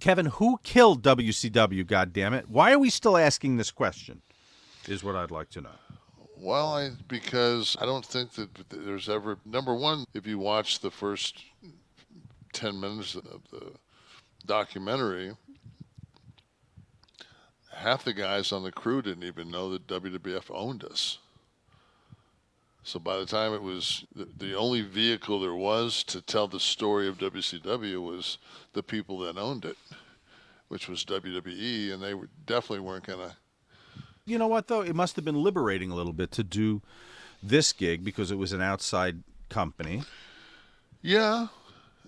Kevin, who killed WCW, goddammit? Why are we still asking this question, is what I'd like to know. Well, because I don't think that there's ever, number one, if you watch the first 10 minutes of the documentary, half the guys on the crew didn't even know that WWF owned us. So by the time it was the only vehicle there was to tell the story of WCW was the people that owned it, which was WWE, and they definitely weren't going to. You know what, though? It must have been liberating a little bit to do this gig because it was an outside company. Yeah,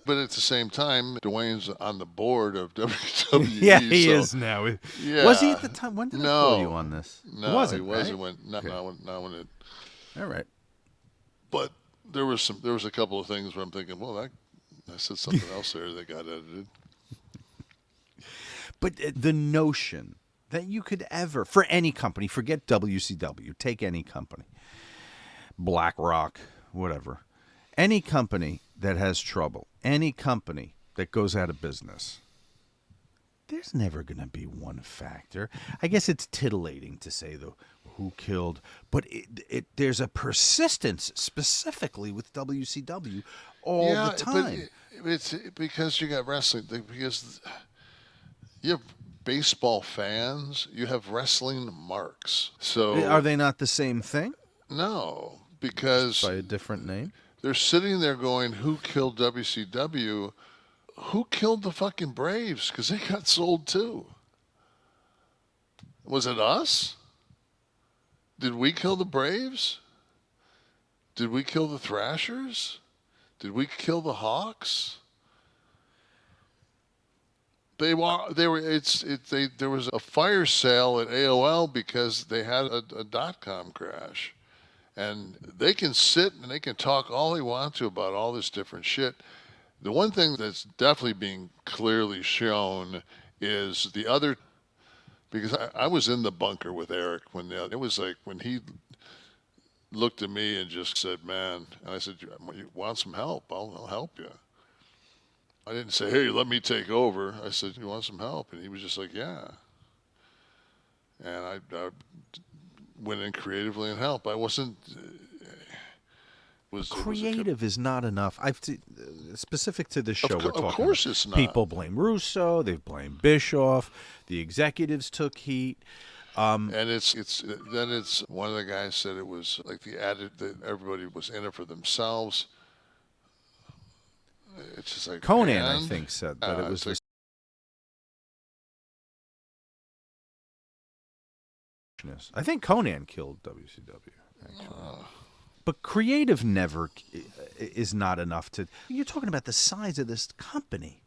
but at the same time, Dwayne's on the board of WWE. Yeah, he so, is now. Yeah. Was he at the time? When did I call you No. on this? No, It wasn't, he wasn't right? when not, Okay. not when it. All right. But there was a couple of things where I'm thinking, well, I said something else there that got edited. But the notion that you could ever, for any company, forget WCW, take any company, BlackRock, whatever, any company that has trouble, any company that goes out of business, there's never going to be one factor. I guess it's titillating to say, though, who killed, but there's a persistence specifically with WCW all the time. But it's because you got wrestling. Because you have baseball fans, you have wrestling marks. So Are they not the same thing? no, because By a different name? they're sitting there going, "Who killed WCW? Who killed the fucking Braves? Because they got sold too. Was it us? Did we kill the Braves? Did we kill the Thrashers? Did we kill the Hawks?" There was a fire sale at AOL because they had a .com crash, and they can sit and they can talk all they want to about all this different shit. The one thing that's definitely being clearly shown is the other, because I was in the bunker with Eric when it was like when he looked at me and just said, "Man," and I said, "You want some help? I'll help you." I didn't say, "Hey, let me take over." I said, "You want some help?" And he was just like, "Yeah." And I went in creatively and helped. I wasn't. Creative is not enough. Specific to this show, we're talking of course about. it's not. People blame Russo. They've blamed Bischoff. The executives took heat. And it's one of the guys said it was like the added that everybody was in it for themselves. It's just like Conan, I think, said that it was like, I think Conan killed WCW, actually. But creative never is not enough to. You're talking about the size of this company.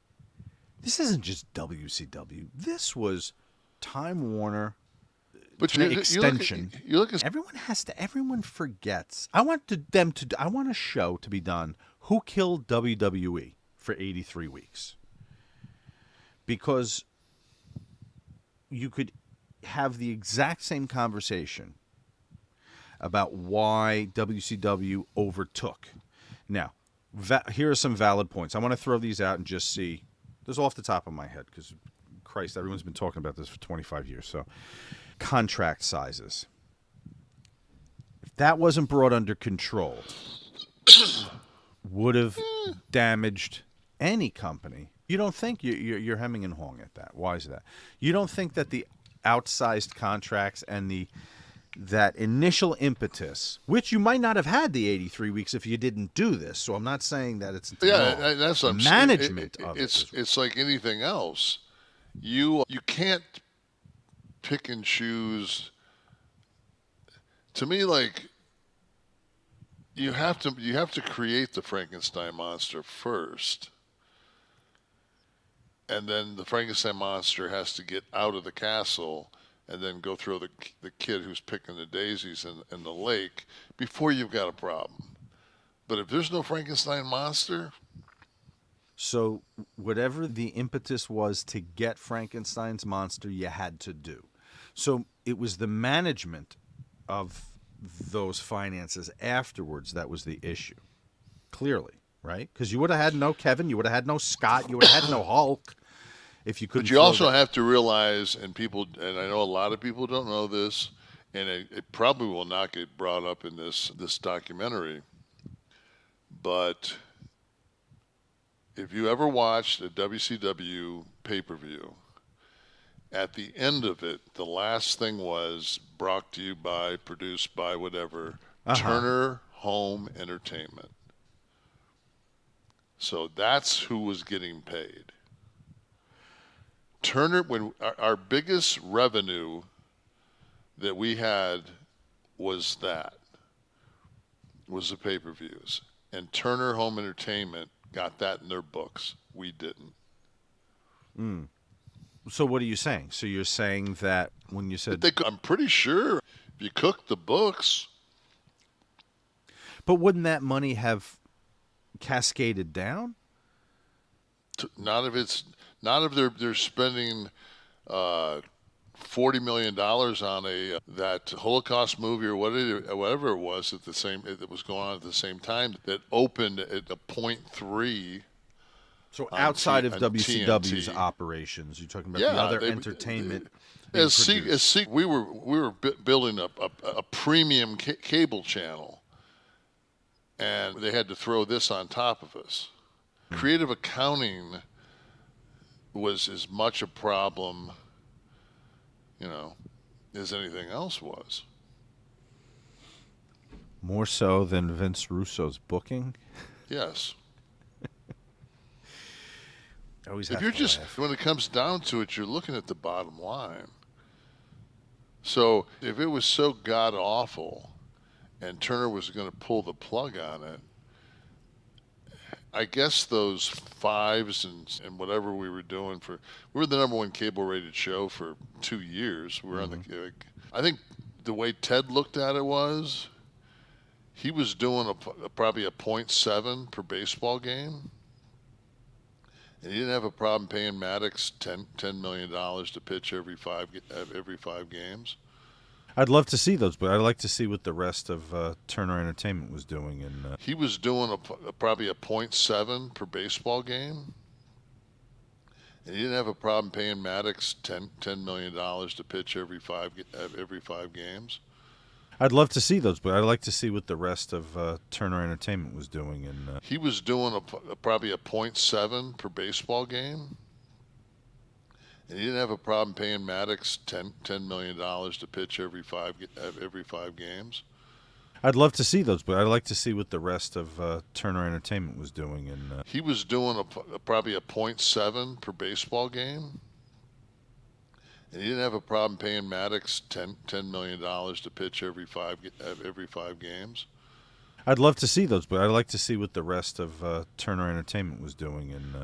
This isn't just WCW. This was Time Warner. but extension. You look at Everyone forgets. I want a show to be done. Who killed WWE for 83 weeks? Because you could have the exact same conversation about why WCW overtook. Now, here are some valid points. I want to throw these out and just see. This is off the top of my head because, Christ, everyone's been talking about this for 25 years. So, contract sizes. If that wasn't brought under control, would have damaged any company. You don't think you're hemming and hawing at that? Why is that? You don't think that the outsized contracts and that initial impetus, which you might not have had the 83 weeks if you didn't do this. So I'm not saying that it's wrong. That's what I'm management saying. of It's like anything else. You can't pick and choose. To me, like you have to create the Frankenstein monster first, and then the Frankenstein monster has to get out of the castle and then go throw the kid who's picking the daisies in the lake before you've got a problem. But if there's no Frankenstein monster, so whatever the impetus was to get Frankenstein's monster, you had to do. So it was the management of those finances afterwards that was the issue. Clearly, right? Because you would have had no Kevin, you would have had no Scott, you would have had no Hulk if you couldn't. But you throw also that. have to realize, and I know a lot of people don't know this, and it probably will not get brought up in this documentary. But if you ever watched a WCW pay-per-view, at the end of it, the last thing was brought to you by, produced by, whatever, Turner Home Entertainment. So that's who was getting paid. Turner, when our biggest revenue that we had was the pay-per-views. And Turner Home Entertainment got that in their books. We didn't. So what are you saying? So you're saying that when you said, I'm pretty sure if you cook the books, but wouldn't that money have cascaded down? not if they're spending $40 million on that Holocaust movie or whatever it was that was going on at the same time that opened at a .3. So outside of on WCW's TNT. operations, you're talking about the other entertainment. being produced. We were building up a premium cable channel, and they had to throw this on top of us. Creative accounting was as much a problem, as anything else was. More so than Vince Russo's booking. Yes. Always If have you're to just, laugh. when it comes down to it, you're looking at the bottom line. So if it was so god awful and Turner was going to pull the plug on it, I guess those fives and whatever we were doing we were the number one cable rated show for 2 years. We were on I think the way Ted looked at it was he was doing probably a .7 per baseball game. And he didn't have a problem paying Maddox $10 million to pitch every five games. I'd love to see those, but I'd like to see what the rest of Turner Entertainment was doing. And He was doing probably a .7 per baseball game. And he didn't have a problem paying Maddox $10 million to pitch every five games. I'd love to see those, but I'd like to see what the rest of Turner Entertainment was doing. And He was doing probably a .7 per baseball game. And he didn't have a problem paying Maddox $10 million to pitch every five games. I'd love to see those, but I'd like to see what the rest of Turner Entertainment was doing. And He was doing probably a .7 per baseball game. And he didn't have a problem paying Maddox $10 million to pitch every five games. I'd love to see those, but I'd like to see what the rest of Turner Entertainment was doing. And